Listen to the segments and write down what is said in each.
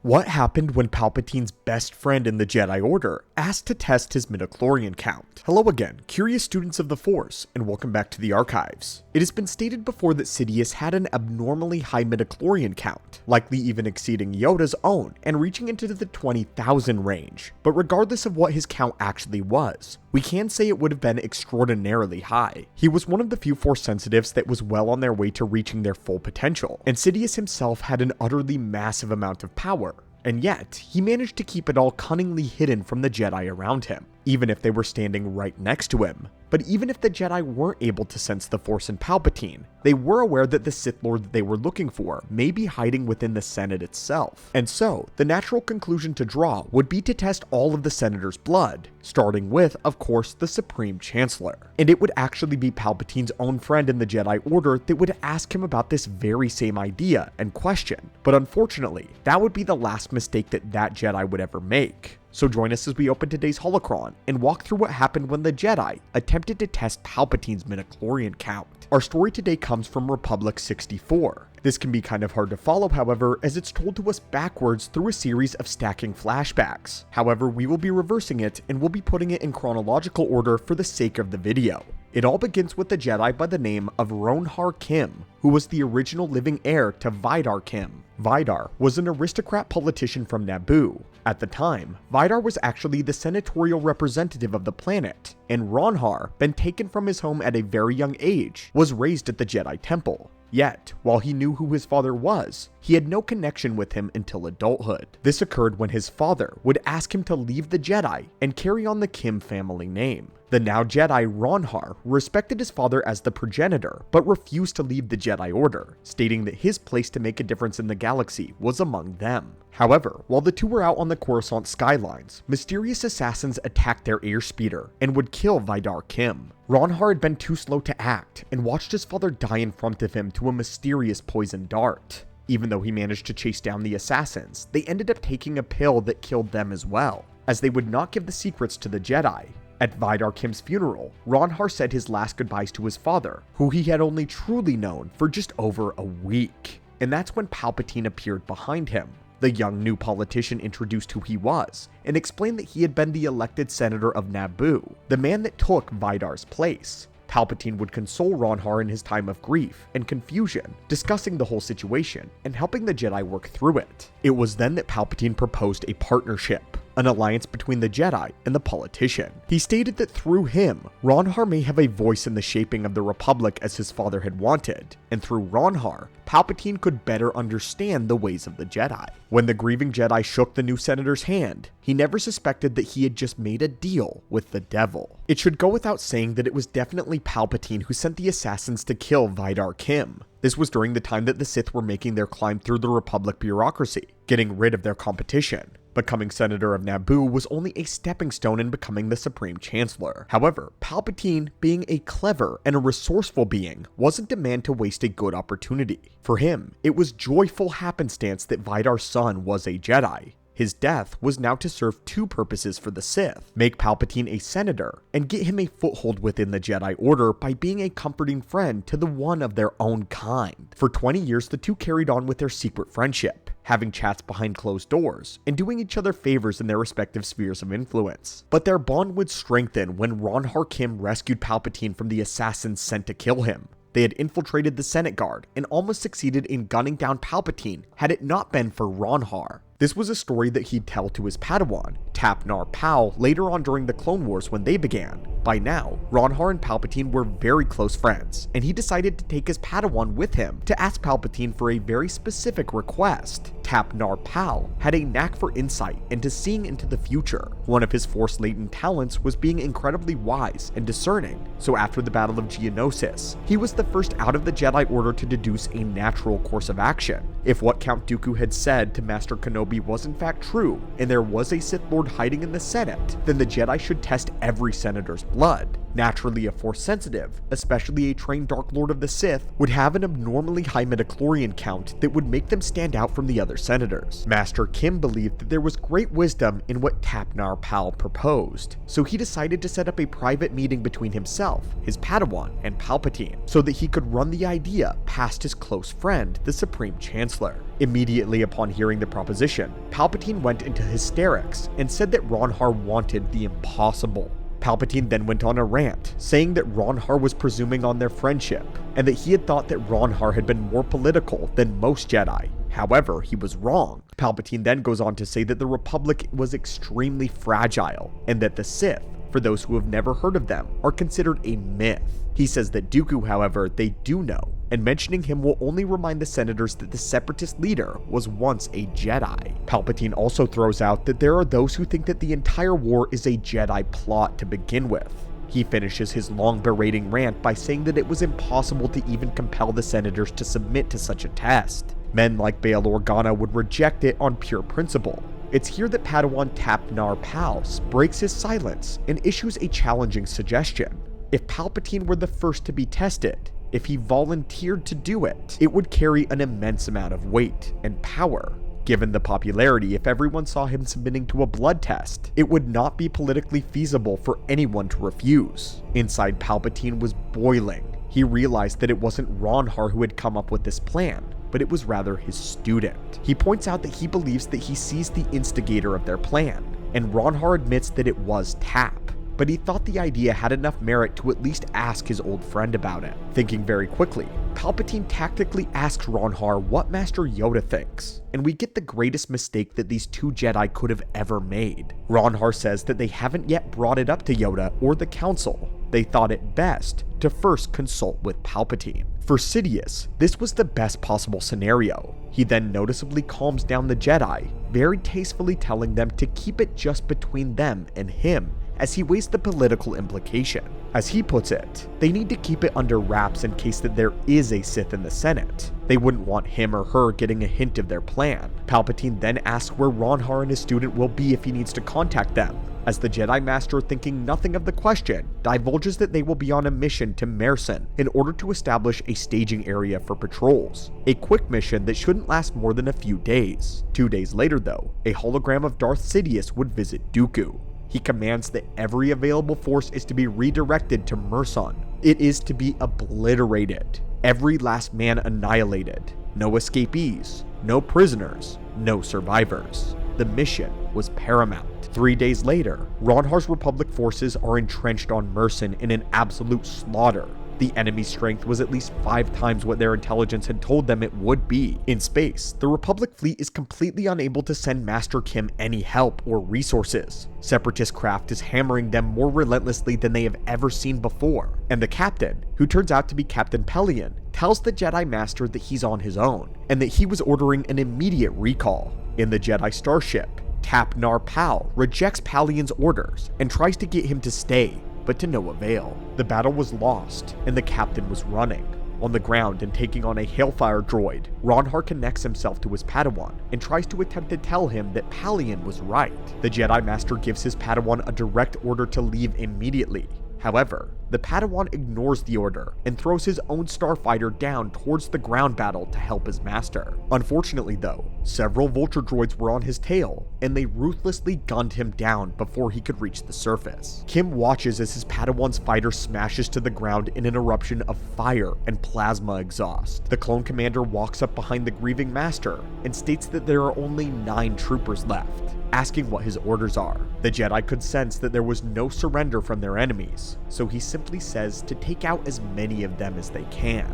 What happened when Palpatine's best friend in the Jedi Order asked to test his midichlorian count? Hello again, curious students of the Force, and welcome back to the archives. It has been stated before that Sidious had an abnormally high midichlorian count, likely even exceeding Yoda's own and reaching into the 20,000 range. But regardless of what his count actually was, we can say it would have been extraordinarily high. He was one of the few Force sensitives that was well on their way to reaching their full potential, and Sidious himself had an utterly massive amount of power. And yet, he managed to keep it all cunningly hidden from the Jedi around him, even if they were standing right next to him. But even if the Jedi weren't able to sense the Force in Palpatine, they were aware that the Sith Lord that they were looking for may be hiding within the Senate itself. And so, the natural conclusion to draw would be to test all of the Senator's blood, starting with, of course, the Supreme Chancellor. And it would actually be Palpatine's own friend in the Jedi Order that would ask him about this very same idea and question. But unfortunately, that would be the last mistake that Jedi would ever make. So join us as we open today's holocron and walk through what happened when the Jedi attempted to test Palpatine's midichlorian count. Our story today comes from Republic 64. This can be kind of hard to follow, however, as it's told to us backwards through a series of stacking flashbacks. However, we will be reversing it and we'll be putting it in chronological order for the sake of the video. It all begins with a Jedi by the name of Ronhar Kim, who was the original living heir to Vidar Kim. Vidar was an aristocrat politician from Naboo. At the time, Vidar was actually the senatorial representative of the planet, and Ronhar, been taken from his home at a very young age, was raised at the Jedi Temple. Yet, while he knew who his father was, he had no connection with him until adulthood. This occurred when his father would ask him to leave the Jedi and carry on the Kim family name. The now Jedi Ronhar respected his father as the progenitor, but refused to leave the Jedi Order, stating that his place to make a difference in the galaxy was among them. However, while the two were out on the Coruscant skylines, mysterious assassins attacked their airspeeder and would kill Vidar Kim. Ronhar had been too slow to act and watched his father die in front of him to a mysterious poison dart. Even though he managed to chase down the assassins, they ended up taking a pill that killed them as well, as they would not give the secrets to the Jedi. At Vidar Kim's funeral, Ronhar said his last goodbyes to his father, who he had only truly known for just over a week. And that's when Palpatine appeared behind him. The young new politician introduced who he was, and explained that he had been the elected senator of Naboo, the man that took Vidar's place. Palpatine would console Ronhar in his time of grief and confusion, discussing the whole situation and helping the Jedi work through it. It was then that Palpatine proposed a partnership, an alliance between the Jedi and the politician. He stated that through him, Ronhar may have a voice in the shaping of the Republic as his father had wanted, and through Ronhar, Palpatine could better understand the ways of the Jedi. When the grieving Jedi shook the new senator's hand, he never suspected that he had just made a deal with the devil. It should go without saying that it was definitely Palpatine who sent the assassins to kill Vidar Kim. This was during the time that the Sith were making their climb through the Republic bureaucracy, getting rid of their competition. Becoming Senator of Naboo was only a stepping stone in becoming the Supreme Chancellor. However, Palpatine, being a clever and a resourceful being, wasn't a man to waste a good opportunity. For him, it was joyful happenstance that Vidar's son was a Jedi. His death was now to serve two purposes for the Sith: make Palpatine a senator, and get him a foothold within the Jedi Order by being a comforting friend to the one of their own kind. For 20 years, the two carried on with their secret friendship, having chats behind closed doors, and doing each other favors in their respective spheres of influence. But their bond would strengthen when Ronhar Kim rescued Palpatine from the assassins sent to kill him. They had infiltrated the Senate Guard and almost succeeded in gunning down Palpatine had it not been for Ronhar. This was a story that he'd tell to his Padawan, Tapnar Pal, later on during the Clone Wars when they began. By now, Ronhar and Palpatine were very close friends, and he decided to take his Padawan with him to ask Palpatine for a very specific request. Tapnar Pal had a knack for insight and to seeing into the future. One of his Force latent talents was being incredibly wise and discerning, so after the Battle of Geonosis, he was the first out of the Jedi Order to deduce a natural course of action. If what Count Dooku had said to Master Kenobi was in fact true, and there was a Sith Lord hiding in the Senate, then the Jedi should test every senator's blood. Naturally a Force sensitive, especially a trained Dark Lord of the Sith, would have an abnormally high midichlorian count that would make them stand out from the other senators. Master Kim believed that there was great wisdom in what Tapnar Pal proposed, so he decided to set up a private meeting between himself, his Padawan, and Palpatine, so that he could run the idea past his close friend, the Supreme Chancellor. Immediately upon hearing the proposition, Palpatine went into hysterics and said that Ronhar wanted the impossible. Palpatine then went on a rant, saying that Ronhar was presuming on their friendship, and that he had thought that Ronhar had been more political than most Jedi. However, he was wrong. Palpatine then goes on to say that the Republic was extremely fragile, and that the Sith, for those who have never heard of them, are considered a myth. He says that Dooku, however, they do know, and mentioning him will only remind the senators that the Separatist leader was once a Jedi. Palpatine also throws out that there are those who think that the entire war is a Jedi plot to begin with. He finishes his long berating rant by saying that it was impossible to even compel the senators to submit to such a test. Men like Bail Organa would reject it on pure principle. It's here that Padawan Tapnar Pal breaks his silence and issues a challenging suggestion. If Palpatine were the first to be tested, if he volunteered to do it, it would carry an immense amount of weight and power. Given the popularity, if everyone saw him submitting to a blood test, it would not be politically feasible for anyone to refuse. Inside, Palpatine was boiling. He realized that it wasn't Ronhar who had come up with this plan, but it was rather his student. He points out that he believes that he sees the instigator of their plan, and Ronhar admits that it was Tap. But he thought the idea had enough merit to at least ask his old friend about it. Thinking very quickly, Palpatine tactically asks Ronhar what Master Yoda thinks, and we get the greatest mistake that these two Jedi could have ever made. Ronhar says that they haven't yet brought it up to Yoda or the Council. They thought it best to first consult with Palpatine. For Sidious, this was the best possible scenario. He then noticeably calms down the Jedi, very tastefully telling them to keep it just between them and him, as he weighs the political implication. As he puts it, they need to keep it under wraps in case that there is a Sith in the Senate. They wouldn't want him or her getting a hint of their plan. Palpatine then asks where Ronhar and his student will be if he needs to contact them, as the Jedi Master, thinking nothing of the question, divulges that they will be on a mission to Merson in order to establish a staging area for patrols. A quick mission that shouldn't last more than a few days. 2 days later though, a hologram of Darth Sidious would visit Dooku. He commands that every available force is to be redirected to Merson. It is to be obliterated. Every last man annihilated. No escapees, no prisoners, no survivors. The mission was paramount. 3 days later, Ronhar's Republic forces are entrenched on Merson in an absolute slaughter. The enemy's strength was at least 5 times what their intelligence had told them it would be. In space, the Republic fleet is completely unable to send Master Kim any help or resources. Separatist craft is hammering them more relentlessly than they have ever seen before. And the captain, who turns out to be Captain Pelion, tells the Jedi Master that he's on his own, and that he was ordering an immediate recall. In the Jedi starship, Tapnar Pal rejects Palion's orders and tries to get him to stay, but to no avail. The battle was lost, and the captain was running. On the ground and taking on a Hailfire droid, Ronhar connects himself to his Padawan and tries to attempt to tell him that Palion was right. The Jedi Master gives his Padawan a direct order to leave immediately. However, the Padawan ignores the order and throws his own starfighter down towards the ground battle to help his master. Unfortunately though, several vulture droids were on his tail, and they ruthlessly gunned him down before he could reach the surface. Kim watches as his Padawan's fighter smashes to the ground in an eruption of fire and plasma exhaust. The clone commander walks up behind the grieving master and states that there are only 9 troopers left, asking what his orders are. The Jedi could sense that there was no surrender from their enemies, so he simply says to take out as many of them as they can.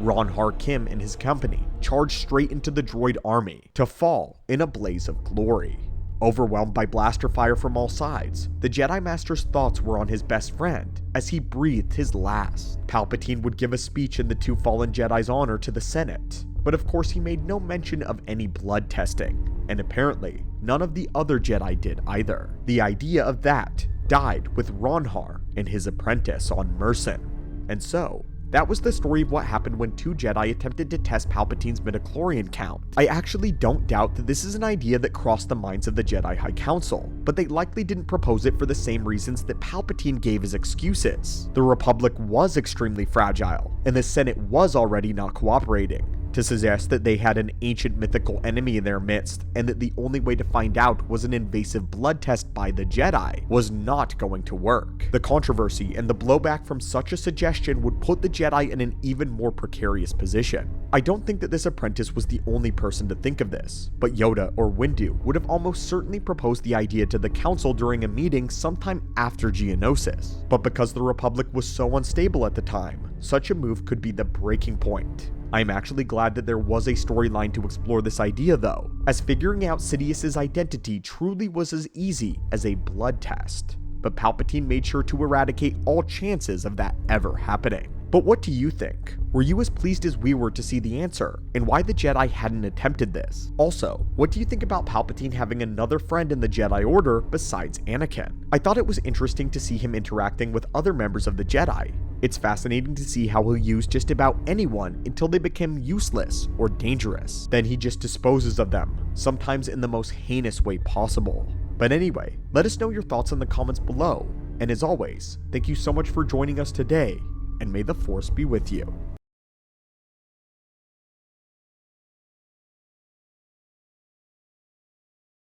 Ronhar Kim and his company charge straight into the droid army to fall in a blaze of glory. Overwhelmed by blaster fire from all sides, the Jedi Master's thoughts were on his best friend as he breathed his last. Palpatine would give a speech in the 2 fallen Jedi's honor to the Senate, but of course he made no mention of any blood testing, and apparently none of the other Jedi did either. The idea of that died with Ronhar and his apprentice on Merson, and so That was the story of what happened when two Jedi attempted to test Palpatine's midichlorian count. I actually don't doubt that this is an idea that crossed the minds of the Jedi High Council, but they likely didn't propose it for the same reasons that Palpatine gave as excuses. The Republic was extremely fragile, and the Senate was already not cooperating. To suggest that they had an ancient mythical enemy in their midst, and that the only way to find out was an invasive blood test by the Jedi, was not going to work. The controversy and the blowback from such a suggestion would put the Jedi in an even more precarious position. I don't think that this apprentice was the only person to think of this, but Yoda or Windu would have almost certainly proposed the idea to the Council during a meeting sometime after Geonosis. But because the Republic was so unstable at the time, such a move could be the breaking point. I am actually glad that there was a storyline to explore this idea though, as figuring out Sidious's identity truly was as easy as a blood test. But Palpatine made sure to eradicate all chances of that ever happening. But what do you think? Were you as pleased as we were to see the answer, and why the Jedi hadn't attempted this? Also, what do you think about Palpatine having another friend in the Jedi Order besides Anakin? I thought it was interesting to see him interacting with other members of the Jedi. It's fascinating to see how he'll use just about anyone until they become useless or dangerous. Then he just disposes of them, sometimes in the most heinous way possible. But anyway, let us know your thoughts in the comments below, and as always, thank you so much for joining us today, and may the Force be with you.